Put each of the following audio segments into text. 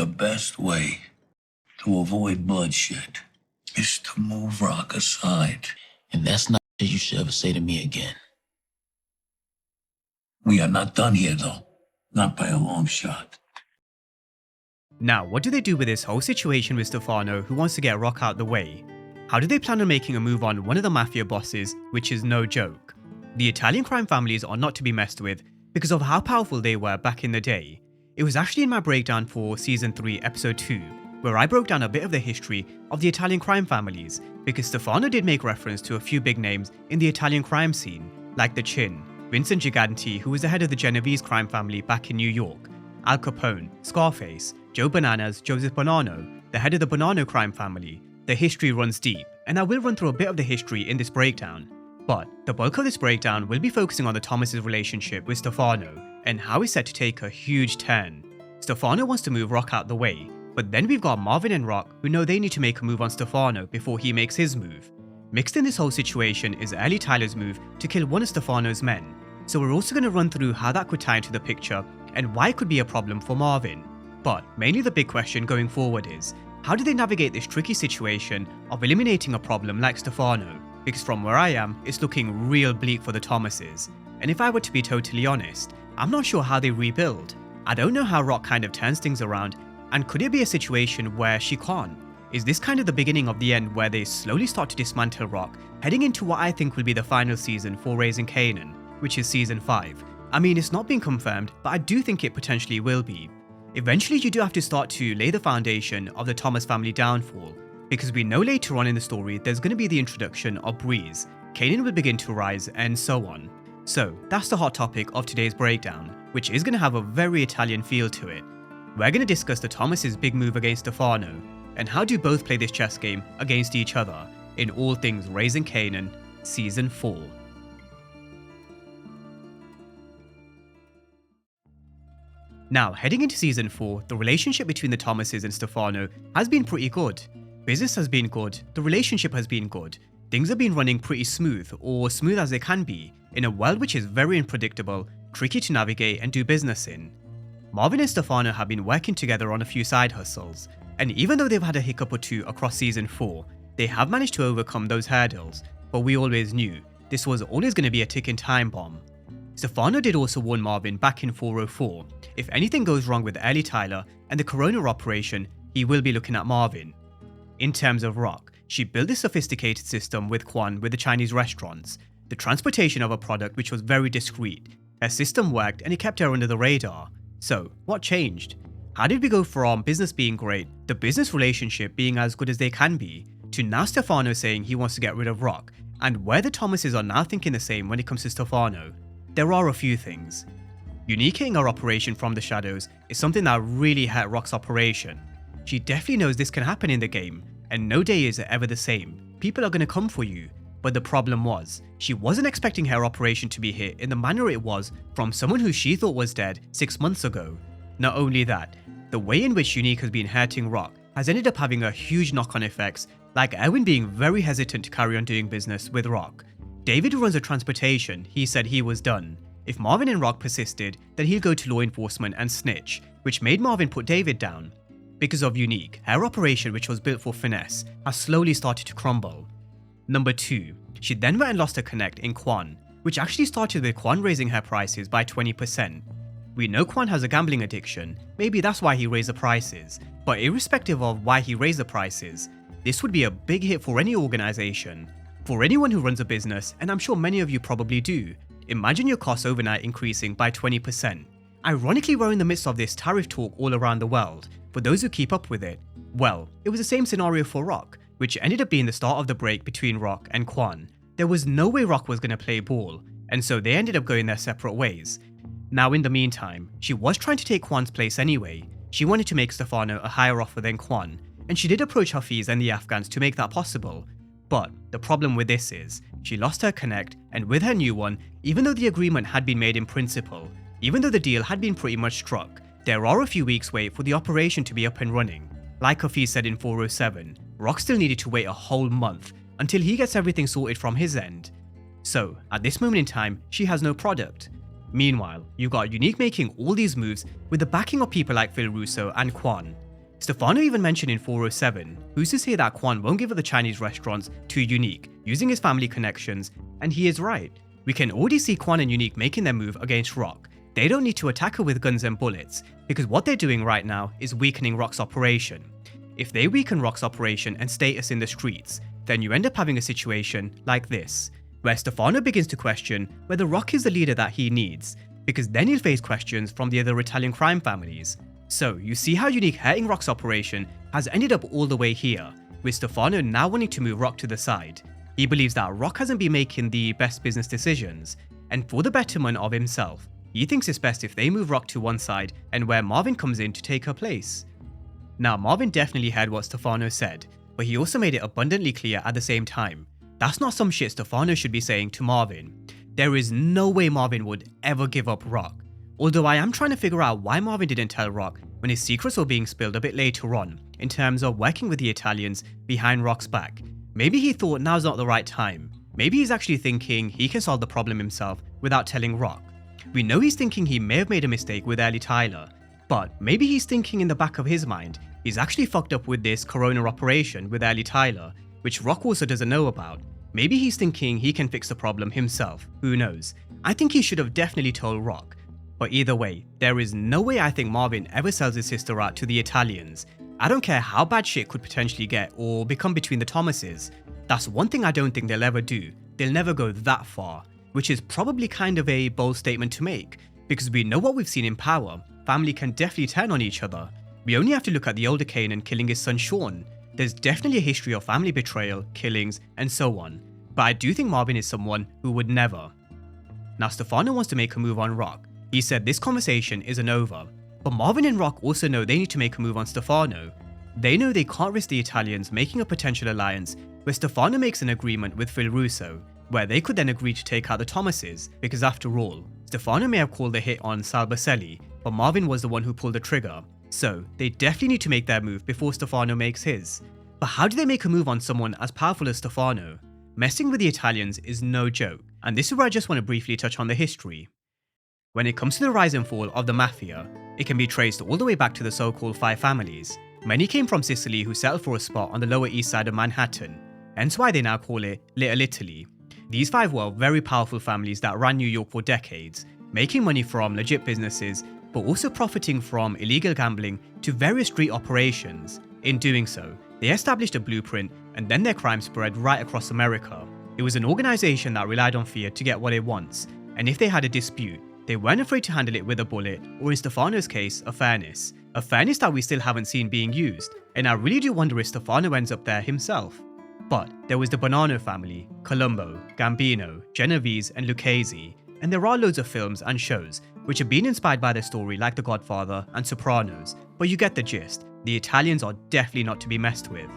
the best way to avoid bloodshed is to move Rock aside. And that's not what you should ever say to me again. We are not done here, though. Not by a long shot. Now, what do they do with this whole situation with Stefano, who wants to get Rock out the way? How do they plan on making a move on one of the mafia bosses, which is no joke? The Italian crime families are not to be messed with because of how powerful they were back in the day. It was actually in my breakdown for Season 3, Episode 2, where I broke down a bit of the history of the Italian crime families, because Stefano did make reference to a few big names in the Italian crime scene, like the Chin, Vincent Giganti, who was the head of the Genovese crime family back in New York, Al Capone, Scarface, Joe Bananas, Joseph Bonanno, the head of the Bonanno crime family. The history runs deep, and I will run through a bit of the history in this breakdown. But the bulk of this breakdown will be focusing on the Thomas' relationship with Stefano, and how he's set to take a huge turn. Stefano wants to move Rock out the way, but then we've got Marvin and Rock who know they need to make a move on Stefano before he makes his move. Mixed in this whole situation is Early Tyler's move to kill one of Stefano's men, so we're also going to run through how that could tie into the picture and why it could be a problem for Marvin. But mainly the big question going forward is, how do they navigate this tricky situation of eliminating a problem like Stefano? Because from where I am, it's looking real bleak for the Thomases, and if I were to be totally honest, I'm not sure how they rebuild. I don't know how Rock kind of turns things around, and could it be a situation where she can't? Is this kind of the beginning of the end where they slowly start to dismantle Rock, heading into what I think will be the final season for Raising Kanan, which is Season 5. I mean, it's not been confirmed, but I do think it potentially will be. Eventually you do have to start to lay the foundation of the Thomas family downfall, because we know later on in the story there's going to be the introduction of Breeze, Kanan will begin to rise, and so on. So that's the hot topic of today's breakdown, which is going to have a very Italian feel to it. We're going to discuss the Thomas' big move against Stefano, and how do both play this chess game against each other in all things Raising Kanan Season 4. Now, heading into Season 4, the relationship between the Thomases and Stefano has been pretty good. Business has been good, the relationship has been good, things have been running pretty smooth, or smooth as they can be, in a world which is very unpredictable, tricky to navigate and do business in. Marvin and Stefano have been working together on a few side hustles, and even though they've had a hiccup or two across Season 4, they have managed to overcome those hurdles, but we always knew this was always going to be a ticking time bomb. Stefano did also warn Marvin back in 404, if anything goes wrong with Early Tyler and the Corona operation, he will be looking at Marvin. In terms of Rock, she built this sophisticated system with Quan with the Chinese restaurants, the transportation of a product which was very discreet. Her system worked and it kept her under the radar. So, what changed? How did we go from business being great, the business relationship being as good as they can be, to now Stefano saying he wants to get rid of Rock, and where the Thomases are now thinking the same when it comes to Stefano? There are a few things. Unique hitting her operation from the shadows is something that really hurt Rock's operation. She definitely knows this can happen in the game, and no day is ever the same. People are going to come for you. But the problem was, she wasn't expecting her operation to be hit in the manner it was from someone who she thought was dead 6 months ago. Not only that, the way in which Unique has been hurting Rock has ended up having a huge knock-on effects, like Erwin being very hesitant to carry on doing business with Rock. David, who runs the transportation, he said he was done. If Marvin and Rock persisted, then he'll go to law enforcement and snitch, which made Marvin put David down. Because of Unique, her operation, which was built for finesse, has slowly started to crumble. Number 2, she then went and lost her connect in Quan, which actually started with Quan raising her prices by 20%. We know Quan has a gambling addiction, maybe that's why he raised the prices, but irrespective of why he raised the prices, this would be a big hit for any organization. For anyone who runs a business, and I'm sure many of you probably do, imagine your costs overnight increasing by 20%. Ironically, we're in the midst of this tariff talk all around the world, for those who keep up with it. Well, it was the same scenario for Rock, which ended up being the start of the break between Rock and Quan. There was no way Rock was going to play ball, and so they ended up going their separate ways. Now in the meantime, she was trying to take Quan's place anyway. She wanted to make Stefano a higher offer than Quan, and she did approach Hafiz and the Afghans to make that possible. But the problem with this is, she lost her connect, and with her new one, even though the agreement had been made in principle, even though the deal had been pretty much struck, there are a few weeks wait for the operation to be up and running. Like Hafiz said in 407, Rock still needed to wait a whole month until he gets everything sorted from his end. So, at this moment in time, she has no product. Meanwhile, you've got Unique making all these moves with the backing of people like Phil Russo and Quan. Stefano even mentioned in 407, who's to say that Quan won't give up the Chinese restaurants to Unique, using his family connections, and he is right. We can already see Quan and Unique making their move against Rock. They don't need to attack her with guns and bullets, because what they're doing right now is weakening Rock's operation. If they weaken Rock's operation and status in the streets, then you end up having a situation like this, where Stefano begins to question whether Rock is the leader that he needs, because then he'll face questions from the other Italian crime families. So you see how Unique hurting Rock's operation has ended up all the way here, with Stefano now wanting to move Rock to the side. He believes that Rock hasn't been making the best business decisions, and for the betterment of himself, he thinks it's best if they move Rock to one side and where Marvin comes in to take her place. Now Marvin definitely heard what Stefano said, but he also made it abundantly clear at the same time. That's not some shit Stefano should be saying to Marvin. There is no way Marvin would ever give up Rock. Although I am trying to figure out why Marvin didn't tell Rock when his secrets were being spilled a bit later on, in terms of working with the Italians behind Rock's back. Maybe he thought now's not the right time. Maybe he's actually thinking he can solve the problem himself without telling Rock. We know he's thinking he may have made a mistake with Early Tyler, but maybe he's thinking in the back of his mind he's actually fucked up with this Corona operation with Early Tyler, which Rock also doesn't know about. Maybe he's thinking he can fix the problem himself, who knows. I think he should have definitely told Rock. But either way, there is no way I think Marvin ever sells his sister out to the Italians. I don't care how bad shit could potentially get or become between the Thomases. That's one thing I don't think they'll ever do. They'll never go that far, which is probably kind of a bold statement to make, because we know what we've seen in Power. Family can definitely turn on each other. We only have to look at the older Kanan killing his son Sean. There's definitely a history of family betrayal, killings, and so on. But I do think Marvin is someone who would never. Now Stefano wants to make a move on Rock. He said this conversation isn't over, but Marvin and Rock also know they need to make a move on Stefano. They know they can't risk the Italians making a potential alliance where Stefano makes an agreement with Phil Russo, where they could then agree to take out the Thomases, because after all, Stefano may have called the hit on Sal Baselli, but Marvin was the one who pulled the trigger, so they definitely need to make their move before Stefano makes his. But how do they make a move on someone as powerful as Stefano? Messing with the Italians is no joke, and this is where I just want to briefly touch on the history. When it comes to the rise and fall of the Mafia, it can be traced all the way back to the so-called five families. Many came from Sicily who settled for a spot on the Lower East Side of Manhattan, hence why they now call it Little Italy. These five were very powerful families that ran New York for decades, making money from legit businesses, but also profiting from illegal gambling to various street operations. In doing so, they established a blueprint, and then their crime spread right across America. It was an organization that relied on fear to get what it wants, and if they had a dispute, they weren't afraid to handle it with a bullet, or in Stefano's case, a furnace. A furnace that we still haven't seen being used, and I really do wonder if Stefano ends up there himself. But there was the Bonanno family, Colombo, Gambino, Genovese, and Lucchese, and there are loads of films and shows which have been inspired by their story like The Godfather and Sopranos, but you get the gist. The Italians are definitely not to be messed with.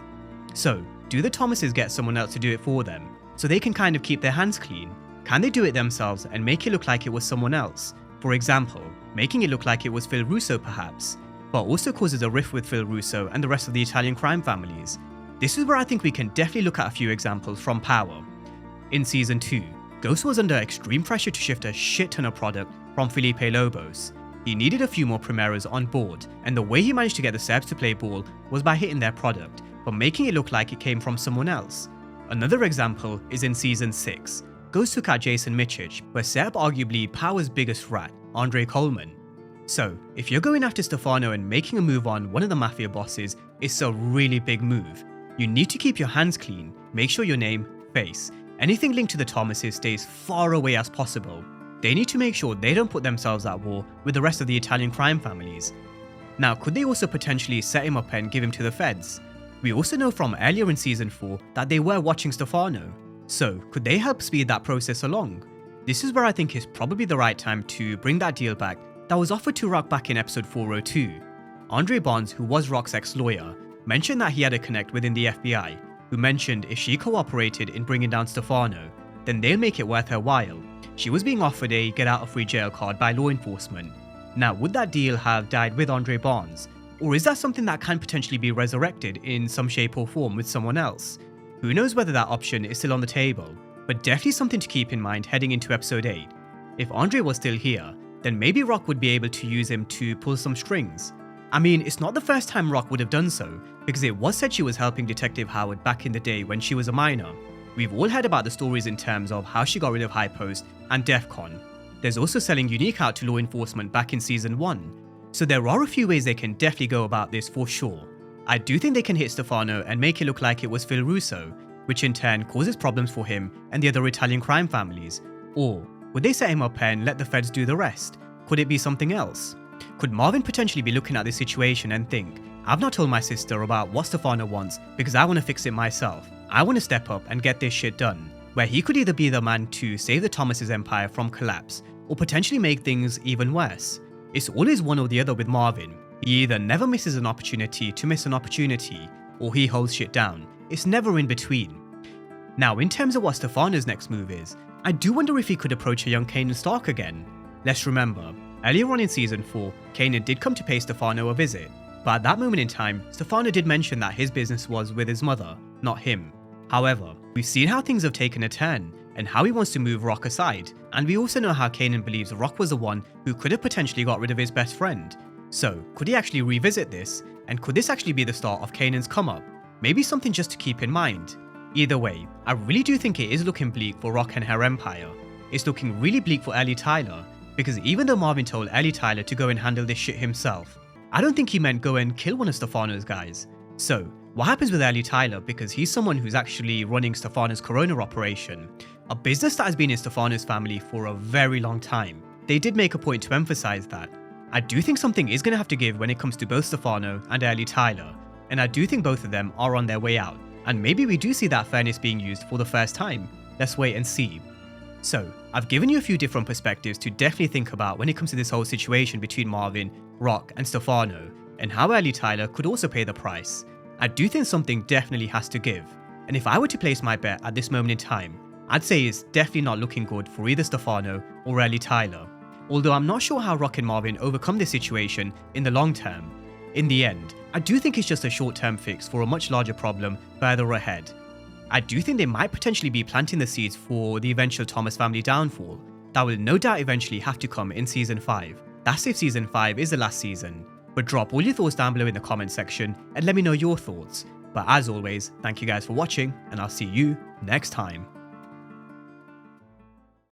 So, do the Thomases get someone else to do it for them, so they can kind of keep their hands clean? Can they do it themselves and make it look like it was someone else? For example, making it look like it was Phil Russo perhaps, but also causes a rift with Phil Russo and the rest of the Italian crime families. This is where I think we can definitely look at a few examples from Power. In Season 2, Ghost was under extreme pressure to shift a shit ton of product from Felipe Lobos. He needed a few more Primeros on board, and the way he managed to get the Serbs to play ball was by hitting their product, but making it look like it came from someone else. Another example is in Season 6. Ghost took out Jason Mičić, where Serb arguably Power's biggest rat, Andre Coleman. So, if you're going after Stefano and making a move on one of the Mafia bosses, it's a really big move. You need to keep your hands clean, make sure your name, face, anything linked to the Thomases stays far away as possible. They need to make sure they don't put themselves at war with the rest of the Italian crime families. Now, could they also potentially set him up and give him to the feds? We also know from earlier in Season 4 that they were watching Stefano. So, could they help speed that process along? This is where I think is probably the right time to bring that deal back that was offered to Rock back in episode 402. Andre Bonds, who was Rock's ex-lawyer, mentioned that he had a connect within the FBI, who mentioned if she cooperated in bringing down Stefano, then they'll make it worth her while. She was being offered a get-out-of-free-jail card by law enforcement. Now, would that deal have died with Andre Bonds? Or is that something that can potentially be resurrected in some shape or form with someone else? Who knows whether that option is still on the table, but definitely something to keep in mind heading into episode 8. If Andre was still here, then maybe Rock would be able to use him to pull some strings. I mean, it's not the first time Rock would have done so, because it was said she was helping Detective Howard back in the day when she was a minor. We've all heard about the stories in terms of how she got rid of High Post and DEF CON. There's also selling Unique out to law enforcement back in season 1. So there are a few ways they can definitely go about this for sure. I do think they can hit Stefano and make it look like it was Phil Russo, which in turn causes problems for him and the other Italian crime families. Or would they set him up and let the feds do the rest? Could it be something else? Could Marvin potentially be looking at this situation and think, I've not told my sister about what Stefano wants because I want to fix it myself. I want to step up and get this shit done. Where he could either be the man to save the Thomas's empire from collapse, or potentially make things even worse. It's always one or the other with Marvin. He either never misses an opportunity to miss an opportunity, or he holds shit down. It's never in between. Now, in terms of what Stefano's next move is, I do wonder if he could approach a young Kanan Stark again. Let's remember, earlier on in season 4, Kanan did come to pay Stefano a visit, but at that moment in time, Stefano did mention that his business was with his mother, not him. However, we've seen how things have taken a turn, and how he wants to move Rock aside, and we also know how Kanan believes Rock was the one who could have potentially got rid of his best friend. So, could he actually revisit this, and could this actually be the start of Kanan's come up? Maybe something just to keep in mind. Either way, I really do think it is looking bleak for Rock and her empire. It's looking really bleak for Ellie Tyler, because even though Marvin told Ellie Tyler to go and handle this shit himself, I don't think he meant go and kill one of Stefano's guys. So, what happens with Ellie Tyler, because he's someone who's actually running Stefano's Corona operation, a business that has been in Stefano's family for a very long time. They did make a point to emphasize that. I do think something is going to have to give when it comes to both Stefano and Ellie Tyler, and I do think both of them are on their way out, and maybe we do see that fairness being used for the first time. Let's wait and see. So, I've given you a few different perspectives to definitely think about when it comes to this whole situation between Marvin, Rock and Stefano, and how Ellie Tyler could also pay the price. I do think something definitely has to give, and if I were to place my bet at this moment in time, I'd say it's definitely not looking good for either Stefano or Ellie Tyler. Although I'm not sure how Rock and Marvin overcome this situation in the long term. In the end, I do think it's just a short-term fix for a much larger problem further ahead. I do think they might potentially be planting the seeds for the eventual Thomas family downfall that will no doubt eventually have to come in season 5. That's if season 5 is the last season. But drop all your thoughts down below in the comment section and let me know your thoughts. But as always, thank you guys for watching, and I'll see you next time.